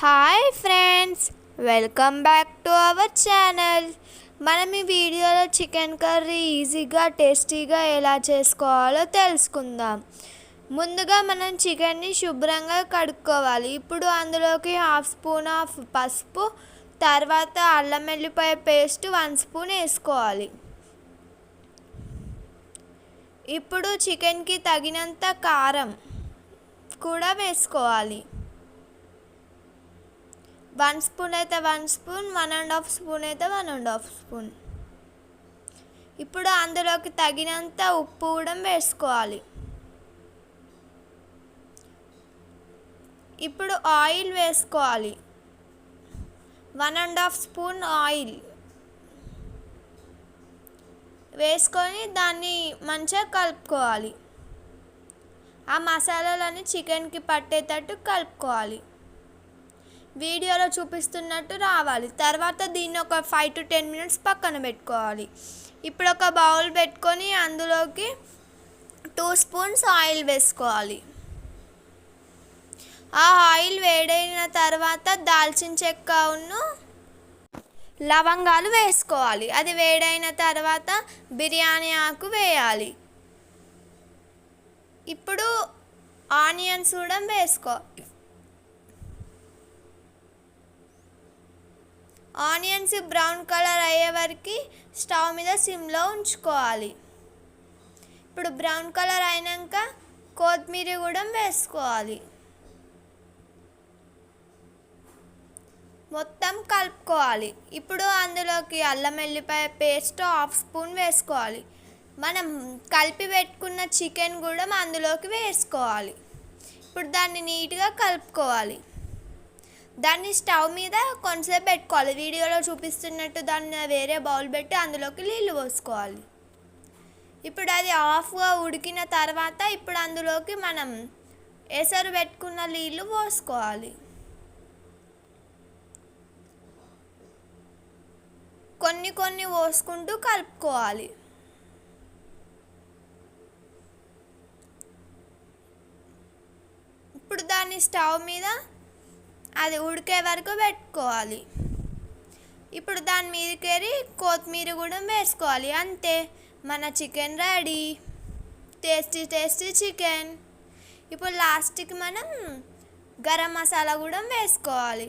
Hi friends, welcome back to our channel. మనం ఈ వీడియోలో చికెన్ కర్రీ ఈజీగా టేస్టీగా ఎలా చేసుకోవాలో తెలుసుకుందాం. ముందుగా మనం చికెన్ని శుభ్రంగా కడుక్కోవాలి. ఇప్పుడు అందులోకి 1/2 స్పూన్ ఆఫ్ పసుపు, తర్వాత అల్లం వెల్లిపాయ పేస్ట్ 1 స్పూన్ వేసుకోవాలి. ఇప్పుడు చికెన్కి తగినంత కారం కూడా వేసుకోవాలి. 1 స్పూన్ అయితే 1 స్పూన్, 1.5 స్పూన్ అయితే 1.5 స్పూన్. ఇప్పుడు అందులోకి తగినంత ఉప్పు కూడా వేసుకోవాలి. ఇప్పుడు ఆయిల్ వేసుకోవాలి. 1.5 స్పూన్ ఆయిల్ వేసుకొని దాన్ని మంచిగా కలుపుకోవాలి. ఆ మసాలాలన్నీ చికెన్కి పట్టేటట్టు కలుపుకోవాలి. వీడియోలో చూపిస్తున్నట్టు రావాలి. తర్వాత దీన్ని ఒక 5 to 10 minutes పక్కన పెట్టుకోవాలి. ఇప్పుడు ఒక బౌల్ పెట్టుకొని అందులోకి 2 స్పూన్స్ ఆయిల్ వేసుకోవాలి. ఆ ఆయిల్ వేడైన తర్వాత దాల్చిన చెక్కను లవంగాలు వేసుకోవాలి. అది వేడైన తర్వాత బిర్యానీ ఆకు వేయాలి. ఇప్పుడు ఆనియన్స్ కూడా వేసుకోవాలి. ఆనియన్స్ బ్రౌన్ కలర్ అయ్యే వరకు స్టవ్ మీద సిమ్లో ఉంచుకోవాలి. ఇప్పుడు బ్రౌన్ కలర్ అయినాక కొత్తిమీర కూడా వేసుకోవాలి. మొత్తం కలుపుకోవాలి. ఇప్పుడు అందులోకి అల్లం వెల్లిపాయ పేస్ట్ 1/2 స్పూన్ వేసుకోవాలి. మనం కలిపి పెట్టుకున్న చికెన్ కూడా అందులోకి వేసుకోవాలి. ఇప్పుడు దాన్ని నీట్గా కలుపుకోవాలి. దాన్ని స్టవ్ మీద కొంచెంసేపు పెట్టుకోవాలి. వీడియోలో చూపిస్తున్నట్టు దాన్ని వేరే బౌల్ పెట్టి అందులోకి నీళ్ళు పోసుకోవాలి. ఇప్పుడు అది హాఫ్గా ఉడికిన తర్వాత ఇప్పుడు అందులోకి మనం ఎసరు పెట్టుకున్న నీళ్ళు పోసుకోవాలి. కొన్ని కొన్ని పోసుకుంటూ కలుపుకోవాలి. ఇప్పుడు దాన్ని స్టవ్ మీద అది ఉడికే వరకు పెట్టుకోవాలి. ఇప్పుడు దాని మీదకేరి కొత్తిమీర కూడా వేసుకోవాలి. అంతే, మన chicken ready. Tasty tasty chicken. ఇప్పుడు లాస్ట్కి మనం గరం మసాలా కూడా వేసుకోవాలి.